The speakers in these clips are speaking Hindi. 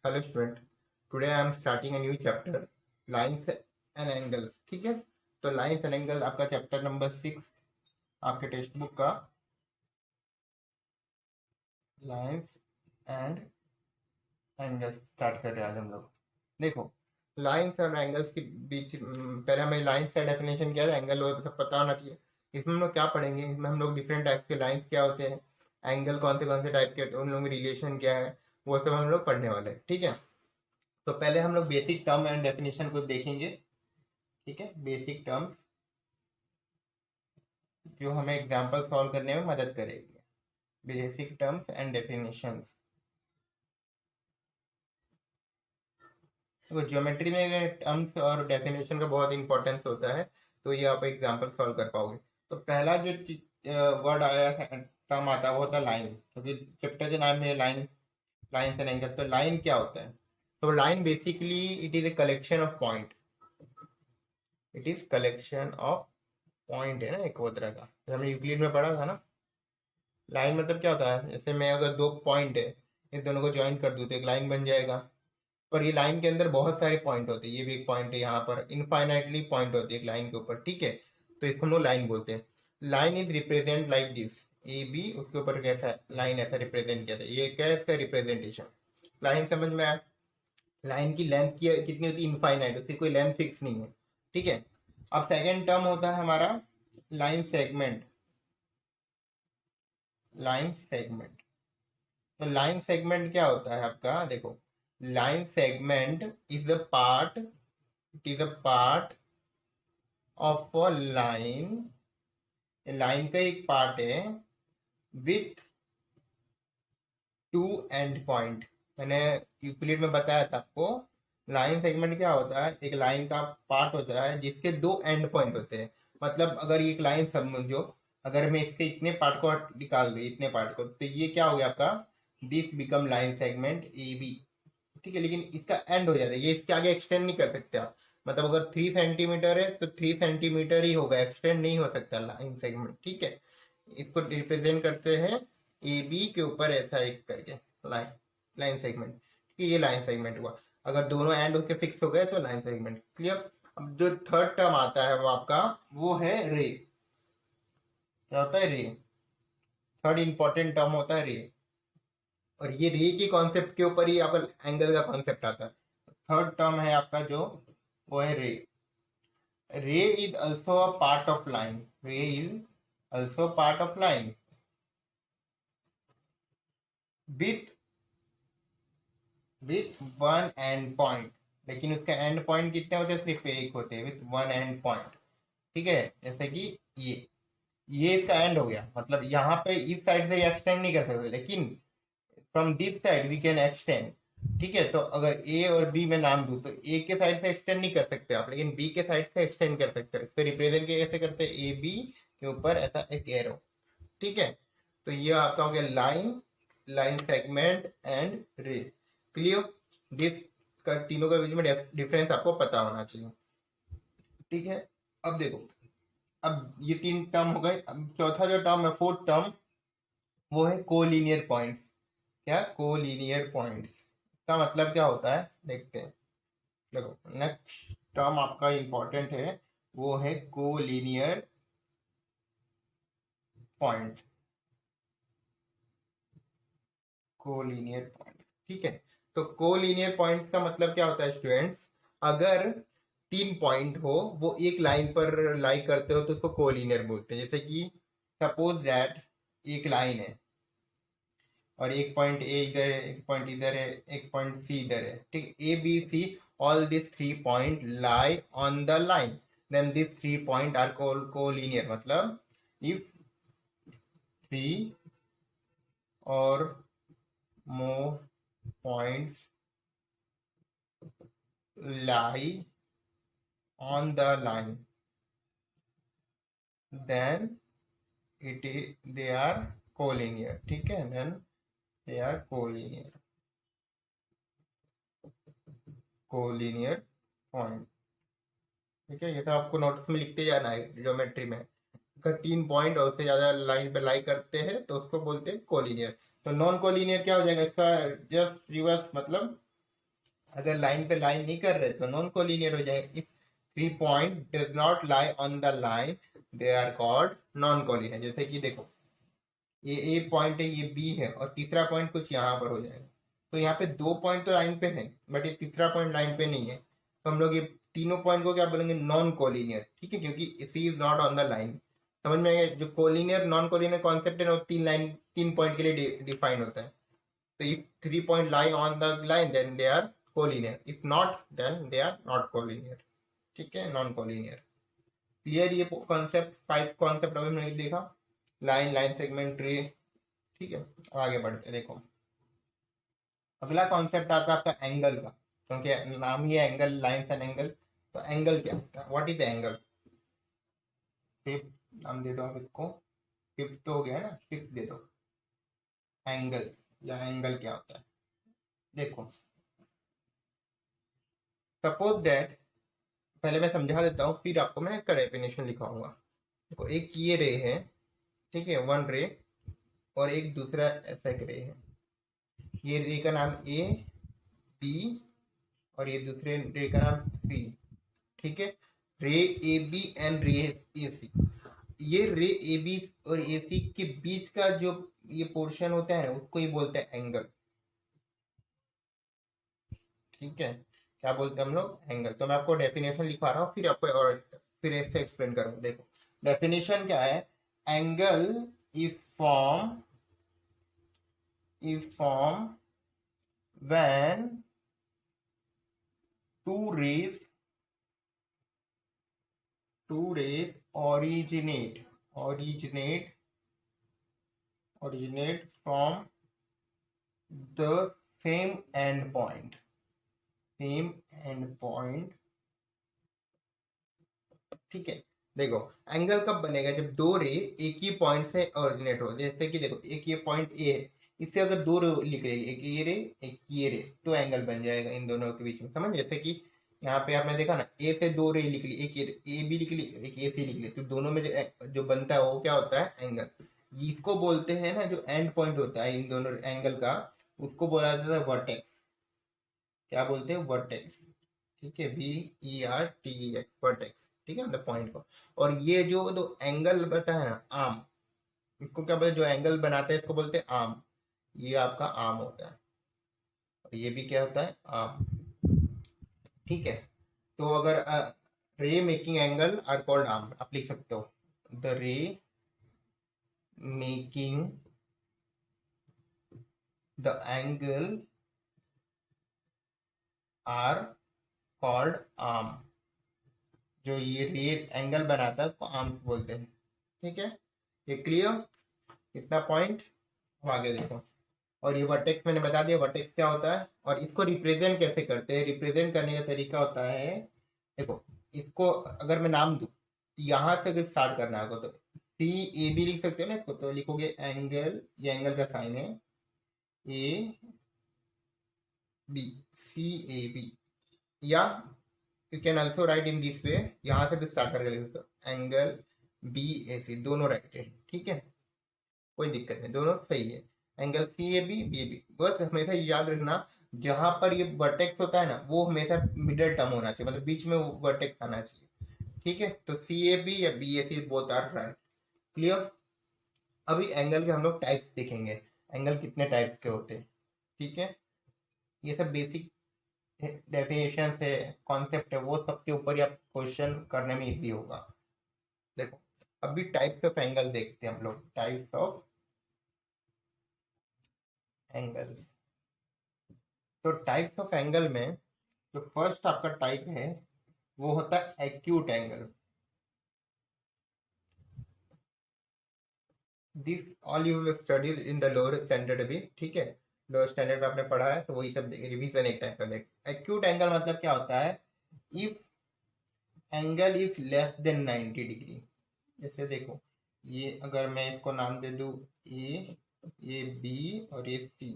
Hello student. Today I am starting a new chapter, lines and angles. ठीक है, तो लाइंस एंड एंगल आपका चैप्टर नंबर 6 आपके टेक्स्ट बुक का। लाइंस एंड एंगल्स स्टार्ट कर रहे हैं आज हम लोग। देखो, लाइंस और एंगल्स के बीच पहले हमें लाइंस का डेफिनेशन क्या है, एंगल वो सब पता होना चाहिए। इसमें हम लोग क्या पढ़ेंगे, इसमें हम लोग डिफरेंट टाइप के लाइंस क्या होते हैं, एंगल कौन से टाइप के, उन लोगों में रिलेशन क्या है, वो सब हम लोग पढ़ने वाले हैं। ठीक है, तो पहले हम लोग बेसिक टर्म एंड डेफिनेशन को देखेंगे। ठीक है, बेसिक टर्म्स जो हमें एग्जाम्पल सॉल्व करने में मदद करेगी। Basic terms and definitions. तो ज्योमेट्री में टर्म्स और डेफिनेशन का बहुत इंपॉर्टेंस होता है, तो ये आप एग्जाम्पल सॉल्व कर पाओगे। तो पहला जो वर्ड आया, टर्म आता है, वो होता है लाइन, क्योंकि चैप्टर के नाम में लाइन, लाइन एंड एंगल। तो लाइन क्या होता है? तो line basically it is a collection of point. It is collection of point है ना, एक वो तरह का, जो हमने यूक्लिड में पढ़ा था ना। लाइन मतलब क्या होता है, जैसे मैं अगर दो पॉइंट है, इन दोनों को ज्वाइन कर दूं तो एक लाइन बन जाएगा। पर ये लाइन के अंदर बहुत सारे पॉइंट होते हैं, ये भी एक पॉइंट है, यहाँ पर इनफाइनाइटली पॉइंट होते हैं एक लाइन के ऊपर। ठीक है, तो इसको हम लोग लाइन बोलते हैं। Line is represent like this, A B, उसके ऊपर कैसा लाइन ऐसा रिप्रेजेंट किया था, ये क्या है इसका रिप्रेजेंटेशन। लाइन समझ में आया? लाइन की लेंथ की कितनी होती है, इनफाइनाइट, उसकी कोई लेंथ फिक्स नहीं है। ठीक है, अब सेकेंड टर्म होता है हमारा लाइन सेगमेंट। लाइन सेगमेंट, तो लाइन सेगमेंट क्या होता है आपका, देखो, line segment is a part, it is a part of a line, line का एक पार्ट है विथ टू एंड पॉइंट। मैंने यूक्लिड में बताया था आपको, लाइन सेगमेंट क्या होता है, एक लाइन का पार्ट होता है जिसके दो एंड पॉइंट होते हैं। मतलब अगर ये एक लाइन समझो, अगर मैं इसके इतने पार्ट को निकाल दूँ, इतने पार्ट को, तो ये क्या हो गया आपका, this become line segment A B. ठीक है, लेकिन इसका एंड हो जाता है, ये इसके आगे एक्सटेंड नहीं कर सकते आप। मतलब अगर 3 सेंटीमीटर है तो 3 सेंटीमीटर ही होगा, एक्सटेंड नहीं हो सकता लाइन सेगमेंट। ठीक है, इसको रिप्रेजेंट करते हैं ए बी के ऊपर ऐसा एक करके, लाइन, लाइन सेगमेंट। ठीक है, ये लाइन सेगमेंट हुआ। अगर दोनों एंड उसके फिक्स हो गए तो लाइन सेगमेंट क्लियर। अब जो थर्ड टर्म आता है वो आपका, वो है रे। क्या होता है रे? थर्ड इंपॉर्टेंट टर्म होता है रे। और ये रे के कॉन्सेप्ट के ऊपर ही आपका एंगल का कॉन्सेप्ट आता है। थर्ड टर्म है आपका जो, वो है ray. Ray is also a part of line, ray is also part of line with one end point. लेकिन उसके एंड पॉइंट कितने होते हैं, सिर्फ एक होते हैं, विथ वन एंड पॉइंट। ठीक है, जैसे कि ये इसका एंड हो गया, मतलब यहाँ पे इस साइड से एक्सटेंड नहीं कर सकते, लेकिन from this side we can extend. ठीक है, तो अगर ए और बी में नाम दूं तो ए के साइड से एक्सटेंड नहीं कर सकते आप, लेकिन बी के साइड से एक्सटेंड कर सकते हो। इसको रिप्रेजेंट कैसे करते हैं, ए बी के ऊपर ऐसा एक एरो। ठीक है, तो ये आपका हो गया लाइन, लाइन सेगमेंट एंड रे। क्लियर? दिस का तीनों के बीच में डिफरेंस आपको पता होना चाहिए। ठीक है, अब देखो, अब ये तीन टर्म हो गए। अब चौथा जो टर्म है, फोर्थ टर्म, वो है कोलिनियर पॉइंट्स। क्या कोलिनियर पॉइंट्स का मतलब क्या होता है, देखते हैं। देखो, नेक्स्ट टर्म आपका इंपॉर्टेंट है, वो है कोलिनियर पॉइंट। कोलिनियर पॉइंट, ठीक है। तो कोलिनियर पॉइंट का मतलब क्या होता है स्टूडेंट्स, अगर तीन पॉइंट हो, वो एक लाइन पर लाई करते हो, तो उसको कोलिनियर बोलते हैं। जैसे कि सपोज दैट एक लाइन है और एक पॉइंट ए इधर है, एक पॉइंट इधर है, एक पॉइंट सी इधर है। ठीक, A B C, all this three point lie on the line, then this three point are collinear. मतलब if three or more points lie on the line, then they are collinear. ठीक है, then they are collinear, collinear point। ठीक है, ये सब आपको नोट्स में लिखते जाना है ज्योमेट्री में। अगर तीन पॉइंट और उससे ज्यादा लाइन पे लाई करते हैं तो उसको बोलते हैं कोलिनियर। तो नॉन कोलिनियर क्या हो जाएगा, इसका जस्ट रिवर्स, मतलब अगर लाइन पे लाइन नहीं कर रहे तो नॉन कोलिनियर हो जाएगा. If 3 point does not lie on the line they are called non collinear. जैसे कि देखो ये ए पॉइंट है, ये बी है, और तीसरा पॉइंट कुछ यहाँ पर हो जाएगा. तो यहाँ पे 2 पॉइंट तो लाइन पे है, बट ये तीसरा पॉइंट लाइन पे नहीं है, तो हम लोग ये तीनों पॉइंट को क्या बोलेंगे, नॉन कोलिनियर. ठीक है, क्योंकि C is not on the line. समझ में आएगा. जो कोलिनियर नॉन कोलिनियर कॉन्सेप्ट है ना, वो 3 पॉइंट के लिए डिफाइन होता है. तो if 3 point lie on the line then they are collinear, if not then they are not collinear. ठीक है, नॉन कोलिनियर. क्लियर ये कॉन्सेप्ट, 5 कॉन्सेप्ट अभी मैंने देखा. लाइन, लाइन सेगमेंट, रे. ठीक है, आगे बढ़ते देखो. अगला कॉन्सेप्ट आता है आपका एंगल का, क्योंकि नाम ही है एंगल, लाइंस एंड एंगल. तो एंगल क्या होता है, व्हाट इज एंगल. फिफ्थ नाम दे दो आप इसको. फिफ्थ तो हो गया ना, सिक्स दे दो. एंगल या एंगल क्या होता है. देखो सपोज दैट, पहले मैं समझा देता हूँ, फिर आपको मैं इसका डेफिनेशन लिखाऊंगा. देखो एक ये रे है, ठीक है, वन रे, और एक दूसरा ऐसा एक रे है. ये रे का नाम ए, बी, और ये दूसरे रे का नाम सी. ठीक है, रे ए बी एंड रे ए सी. ये रे ए बी और ए सी के बीच का जो ये पोर्शन होता है ना, उसको ही बोलते हैं एंगल. ठीक है, क्या बोलते हैं हम लोग, एंगल. तो मैं आपको डेफिनेशन लिखवा रहा हूँ, फिर आपको और फिर इससे एक्सप्लेन करूंगा. देखो डेफिनेशन क्या है. Angle is form when two rays originate from the same end point. ठीक है, देखो एंगल कब बनेगा, जब दो रे एक ही पॉइंट से ओरिजिनेट हो. जैसे कि देखो एक ये पॉइंट ए है, इससे अगर दो रे लिख रही है, एक ये रे एक ये रे, तो एंगल बन जाएगा इन दोनों के बीच में. समझ. जैसे कि यहाँ पे आपने देखा ना, ए से दो रे लिख ली, एक ए बी लिख ली, एक ए सी लिख ली, तो दोनों में जो बनता है वो क्या होता है, एंगल. इसको बोलते हैं ना, जो एंड पॉइंट होता है इन दोनों एंगल का, उसको बोला जाता है वर्टेक्स. क्या बोलते हैं, वर्टेक्स. ठीक है, VERTEX, वर्टेक्स. ठीक है, मतलब पॉइंट को. और ये जो दो एंगल बनता है ना, आर्म, इसको क्या बोलते हैं, जो एंगल बनाते हैं इसको बोलते हैं आर्म. ये आपका आर्म होता है, और ये भी क्या होता है, आर्म. ठीक है, तो अगर ray making angle are called arm, आप लिख सकते हो. The ray making the angle are called arm. जो ये रे एंगल बनाता है उसको आर्म्स बोलते हैं. ठीक है, ये क्लियर. कितना पॉइंट. अब आगे देखो. और ये वर्टेक्स मैंने बता दिया, वर्टेक्स क्या होता है, और इसको रिप्रेजेंट कैसे करते हैं. रिप्रेजेंट करने का तरीका होता है, देखो इसको अगर मैं नाम दूं, यहां से अगर स्टार्ट करना होगा तो सी ए बी लिख सकते हो ना इसको. तो लिखोगे एंगल, ये एंगल का साइन है, A B, C A B. या you can also write in this way, यहाँ से भी स्टार्ट करके लिख सकते हो, एंगल बी ए सी, दोनों राइट है. ठीक है, कोई दिक्कत नहीं, दोनों सही है. Angle C A B, B A B. बस हमेशा याद रखना, जहां पर ये वर्टेक्स होता है ना, वो हमेशा मिडिल टर्म होना चाहिए, मतलब बीच में वो वर्टेक्स आना चाहिए. ठीक है, तो सी ए बी या B A C both are right. Clear. अभी एंगल के हम लोग टाइप्स देखेंगे, एंगल कितने टाइप्स के होते हैं. ठीक है, ये सब बेसिक डेफिनेशन है, कॉन्सेप्ट है, वो सबके ऊपर ही आप क्वेश्चन करने में इजी होगा. देखो अभी टाइप्स ऑफ एंगल देखते हैं हम लोग. Types of angle. तो टाइप्स ऑफ एंगल में जो फर्स्ट आपका टाइप है वो होता है acute angle. This all you have studied in the lower standard भी. ठीक है, लोअर स्टैंडर्ड में आपने पढ़ा है, तो वही सब रिवीजन एक टाइप का देख. एक्यूट एंगल मतलब क्या होता है, if angle is less than 90 degree. जैसे देखो ये अगर मैं इसको नाम दे दूं ए, ये बी और ये सी.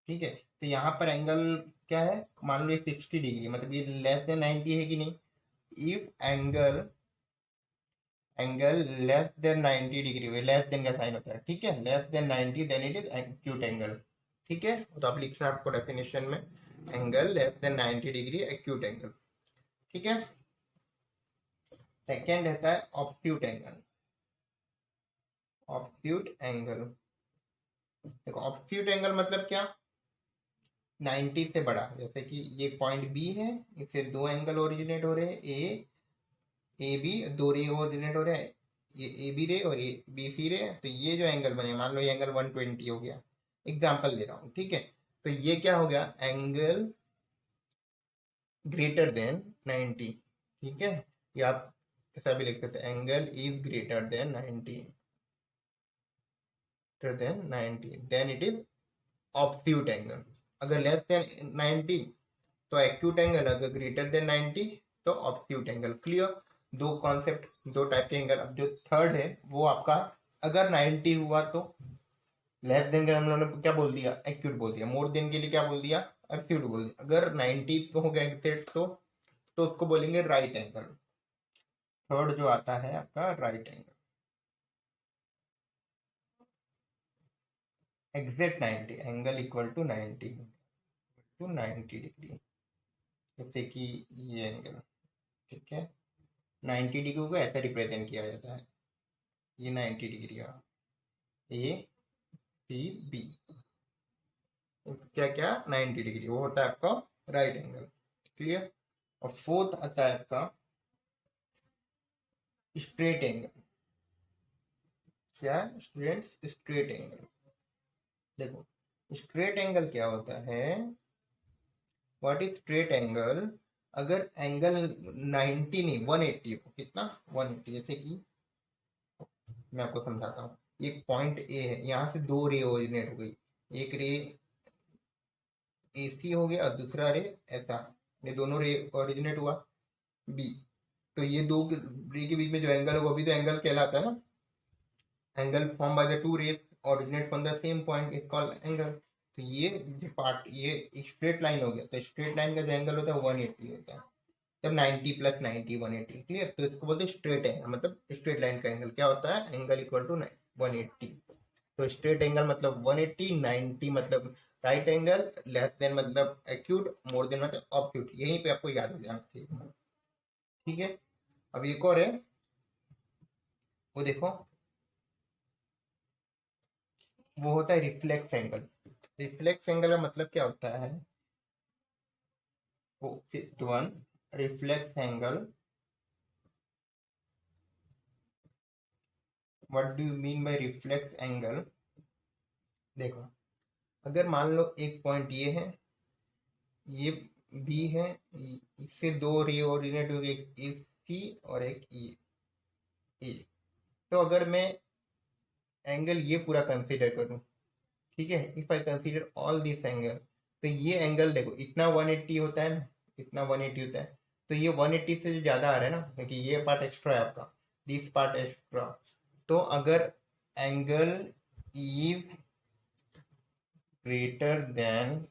ठीक है, तो यहाँ पर एंगल क्या है, मान लो ये 60 डिग्री, मतलब ये लेस देन 90 है कि नहीं. If angle less than 90 degree हुए, लेस देन का साइन होता है. ठीक है, less than 90 then it is acute angle. ठीक है, तो आप लिखना आपको डेफिनेशन में, angle less than 90 degree acute angle, ठीक है। सेकेंड रहता है ऑब्ट्यूट एंगल। ऑब्ट्यूट एंगल, देखो ऑब्ट्यूट एंगल मतलब क्या, 90 से बड़ा, जैसे कि ये पॉइंट बी है, इससे दो एंगल ओरिजिनेट हो रहे हैं, ए बी, दो रे ओरिजिनेट हो रहे हैं, ये ए बी रे और ए बी सी रे, तो ये जो एंगल बने, मान लो ये एंगल 120 हो गया, एग्जाम्पल दे रहा हूँ, ठीक है। तो ये क्या हो गया, एंगल ग्रेटर देन 90, ठीक है। या आप ऐसा भी लिख सकते हैं, angle is greater than 90, greater than 90, then it is obtuse angle. अगर लेस देन 90 तो एक्यूट एंगल, अगर ग्रेटर देन 90 तो ऑब्ट्यूट एंगल। क्लियर, दो कॉन्सेप्ट, दो टाइप के एंगल। अब जो थर्ड है वो आपका, अगर 90 हुआ तो लेस देन का हम लोगों ने क्या बोल दिया, एक्यूट बोल दिया, मोर देन के लिए क्या बोल दिया, एक्यूट बोल दिया। अगर 90 हो गया एग्जैक्ट तो उसको बोलेंगे राइट एंगल। थर्ड जो आता है आपका right angle, exact 90, angle equal to 90, to 90 degree, जैसे कि ये एंगल, ठीक है। 90 डिग्री को ऐसे रिप्रेजेंट किया जाता है, ये 90 डिग्री का ए सी बी, क्या क्या 90 डिग्री, वो होता है आपका राइट एंगल। क्लियर। और फोर्थ आता है आपका स्ट्रेट एंगल। क्या स्टूडेंट्स, स्ट्रेट एंगल। देखो स्ट्रेट एंगल क्या होता है, व्हाट इज स्ट्रेट एंगल, अगर एंगल 90 नहीं 180 हो, कितना 180, जैसे कि मैं आपको समझाता हूँ, एक पॉइंट ए है, यहाँ से दो रे ओरिजिनेट हो गई, एक रे ए सी हो गया और दूसरा रे ऐसा, ये दोनों रे ओरिजिनेट हुआ बी, तो ये दो रे के बीच में जो एंगल होगा वो भी तो एंगल कहलाता है ना, angle form by the two rays originate from the same point is called angle. तो ये पार्ट, ये स्ट्रेट लाइन हो गया, तो स्ट्रेट लाइन का जो एंगल होता है 180 होता है, तब 90 प्लस 90 180, क्लियर। तो इसको बोलते हैं स्ट्रेट एंगल, मतलब स्ट्रेट लाइन का एंगल क्या होता है, एंगल इक्वल टू 180। तो स्ट्रेट एंगल मतलब 180, 90 मतलब राइट एंगल, लेस देन मतलब एक्यूट, मोर देन मतलब ऑब्ट्यूट, यहीं पे आपको याद हो जाना चाहिए, ठीक है। अब एक और है, वो देखो, वो होता है रिफ्लेक्स एंगल। रिफ्लेक्स एंगल का मतलब क्या होता है, वो fifth one, reflex angle, what do you mean by reflex angle. देखो अगर मान लो एक पॉइंट ये है, ये बी है, इससे दो रे ओरिजिनेट हो गए, एक ए सी और एक ए, तो अगर मैं एंगल ये पूरा कंसीडर करूं, ठीक है, if I consider all this angle, तो ये एंगल देखो इतना 180 होता है ना, इतना 180 होता है, तो ये 180 से जो ज्यादा आ रहा है ना, क्योंकि ये पार्ट एक्स्ट्रा है आपका, दिस पार्ट एक्स्ट्रा, तो अगर angle is greater than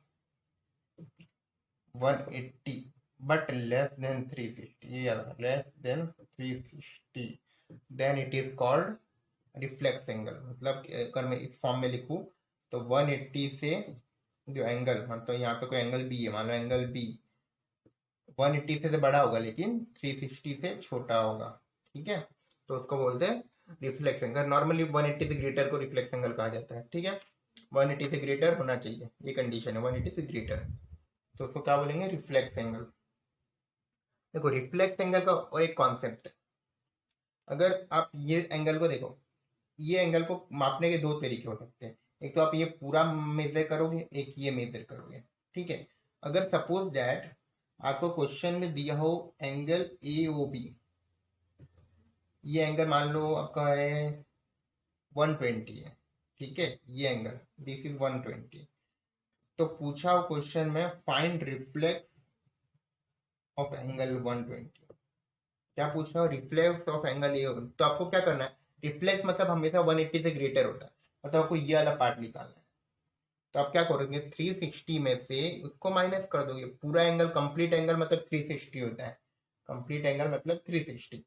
180 but less than 360, ये याद रखना, less than 360, then it is called reflex angle. मतलब अगर मैं इस फॉर्म में लिखूं, तो 180 से जो एंगल, मतलब यहाँ पे कोई एंगल बी है, मान लो एंगल बी 180 से तो बड़ा होगा लेकिन 360 से छोटा होगा, ठीक है, तो उसको बोलते हैं रिफ्लेक्स एंगल। नॉर्मली 180 से ग्रेटर को रिफ्लेक्स एंगल कहा जाता है, ठीक है, 180 से ग्रेटर होना चाहिए, ये कंडीशन है, 180 से ग्रेटर, तो उसको क्या बोलेंगे, रिफ्लेक्स एंगल। देखो रिफ्लेक्स एंगल का और एक कॉन्सेप्ट है, अगर आप ये एंगल को देखो, ये एंगल को मापने के दो तरीके हो सकते हैं, एक तो आप ये पूरा मेजर करोगे, एक ये मेजर करोगे, ठीक है। अगर सपोज दैट आपको क्वेश्चन में दिया हो एंगल ए ओ बी, ये एंगल मान लो आपका है 120 है, ठीक है, ये एंगल दिस इज 120, तो पूछा हो क्वेश्चन में फाइंड रिफ्लेक्स ऑफ एंगल 120, क्या पूछ रहा हो, रिफ्लेक्स ऑफ एंगल ये, तो आपको क्या करना है, रिफ्लेक्स मतलब हमेशा 180 से ग्रेटर होता है, मतलब आपको ये वाला पार्ट निकालना है, तो आप क्या करोगे, 360 में से उसको माइनस कर दोगे, पूरा एंगल, कंप्लीट एंगल मतलब 360 होता है, कंप्लीट एंगल मतलब 360,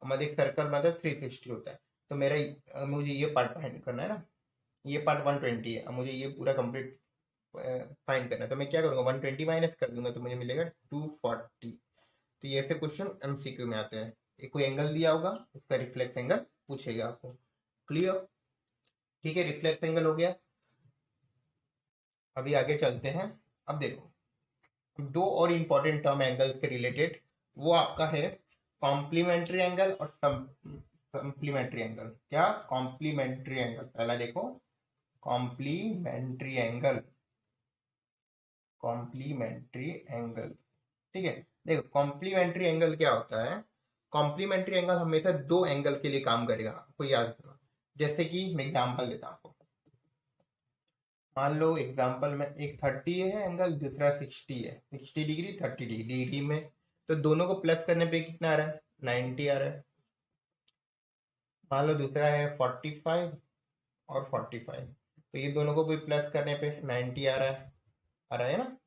मतलब एक सर्कल मतलब 360 होता है, तो मुझे ये पार्ट फाइंड करना है ना, ये पार्ट 120 है, अब मुझे ये पूरा कंप्लीट फाइंड करना है, तो मैं क्या करूँगा 120 माइनस कर दूंगा तो मुझे मिलेगा 240। तो ये ऐसे क्वेश्चन एमसीक्यू में आते हैं। एक कोई एंगल दिया होगा, उसका रिफ्लेक्स एंगल पूछेगा आपको। क्लियर? ठीक है, रिफ्लेक्स एंगल हो गया। अभी आगे चलते हैं। अब देखो दो और इंपॉर्टेंट टर्म एंगल से रिलेटेड, वो आपका है कॉम्प्लीमेंट्री एंगल और कॉम्प्लीमेंट्री एंगल। क्या? Complementary angle. पहला देखो कॉम्प्लीमेंट्री एंगल, कॉम्प्लीमेंट्री एंगल। ठीक है, देखो कॉम्प्लीमेंट्री एंगल क्या होता है। कॉम्प्लीमेंट्री एंगल हमेशा दो एंगल के लिए काम करेगा, आपको याद रखना। जैसे कि मैं एग्जांपल देता हूँ आपको। मान लो एग्जांपल में एक 30 है एंगल, दूसरा 60 है, 60 डिग्री 30 डिग्री में, तो दोनों को प्लस करने पे कितना आ रहा है? 90 आ रहा है। मान लो दूसरा है 45 और 45, तो ये दोनों को भी प्लस करने पे 90 आ रहा है, आ रहा है ना।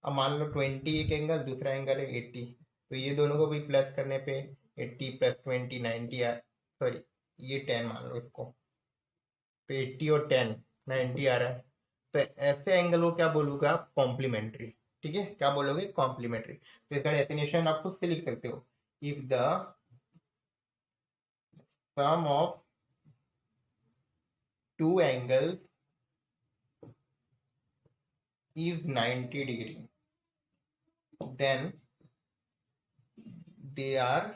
अब मान लो 20 एक एंगल, दूसरा एंगल है 80, तो ये दोनों को भी प्लस करने पे 80 प्लस 20 90 आ, सॉरी ये 10 मान लो इसको, तो 80 और 10 90 आ रहा है। तो ऐसे एंगल को क्या बोलूंगा आप? कॉम्प्लीमेंट्री। ठीक है, क्या बोलोगे? कॉम्प्लीमेंट्री। तो इसका डेफिनेशन आप खुद से लिख सकते हो। If the sum of two angle is 90 degree, then they are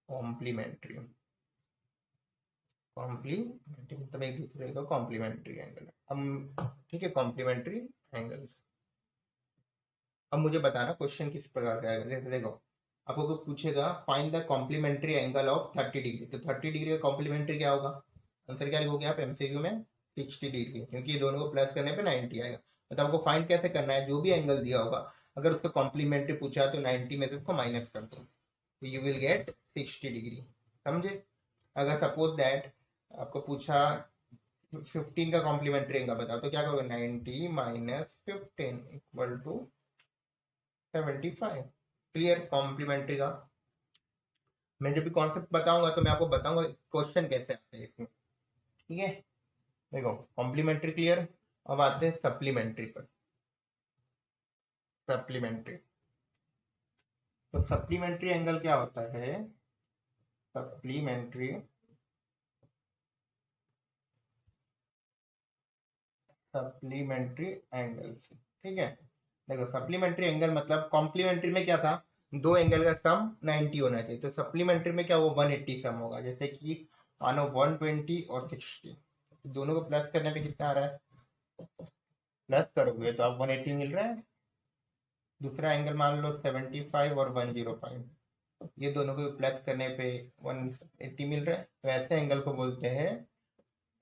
complementary। Complementary मतलब एक दूसरे का कॉम्प्लीमेंट्री एंगल है। अब ठीक है, कॉम्प्लीमेंट्री एंगल्स। अब मुझे बताना क्वेश्चन किस प्रकार का है। जैसे देखो आपको कोई पूछेगा find the complementary angle of 30 degree, तो 30 डिग्री का कॉम्प्लीमेंट्री क्या होगा? आंसर क्या लिखोगे आप एमसीक्यू में? 60 डिग्री, क्योंकि ये दोनों को प्लस करने पे 90 आएगा। मतलब आपको फाइंड कैसे करना है? जो भी एंगल दिया होगा, अगर उसका कॉम्प्लीमेंट्री पूछा तो 90 में से उसको माइनस कर दो, तो यू विल गेट 60 डिग्री। समझे? अगर सपोज दैट आपको पूछा 15 का कॉम्प्लीमेंट्री एंगल बताओ, तो क्या करोगे? 90 minus 15 equal to 75। Clear? Complementary का मैं जब भी कॉन्सेप्ट बताऊंगा तो मैं आपको बताऊंगा क्वेश्चन कैसे आते हैं इसमें। ठीक है, देखो कॉम्प्लीमेंट्री क्लियर। अब आते हैं सप्लीमेंट्री पर। सप्लीमेंट्री, तो सप्लीमेंट्री एंगल क्या होता है? Supplementary supplementary angles. ठीक है, देखो सप्लीमेंट्री एंगल मतलब कॉम्प्लीमेंट्री में क्या था? दो एंगल का सम 90 होना चाहिए, तो सप्लीमेंट्री में क्या वो 180 सम होगा। जैसे कि मानो 120 और 60, दोनों को प्लस करने पे कितना आ रहा है? प्लस करोगे तो आप 180 मिल रहा है। दूसरा एंगल मान लो 75 और 105, ये दोनों को प्लस करने पे 180 मिल रहा है, तो ऐसे एंगल को बोलते हैं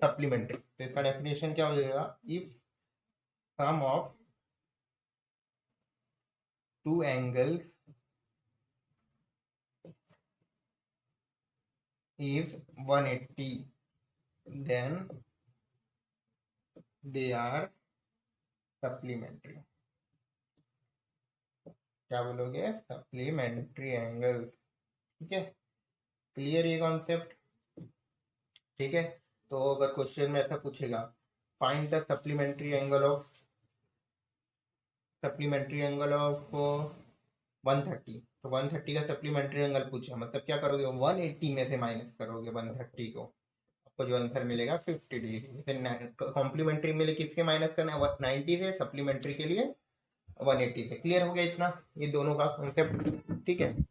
सप्लीमेंट्री। तो इसका डेफिनेशन क्या हो जाएगा? If sum of two angles is 180, then they are supplementary। क्या बोलोगे? Supplementary angle. ठीक है, क्लियर ये कॉन्सेप्ट? ठीक है, तो अगर क्वेश्चन में ऐसा पूछेगा find the supplementary angle of 130, तो 130 का सप्लीमेंट्री एंगल पूछा, मतलब क्या करोगे? 180 में से माइनस करोगे 130 को, आपको जो आंसर मिलेगा 50 डिग्री। कॉम्प्लीमेंट्री में किसके माइनस करना है? 90 से, सप्लीमेंट्री के लिए 180 से। क्लियर हो गया इतना? ये दोनों का कॉन्सेप्ट। ठीक है,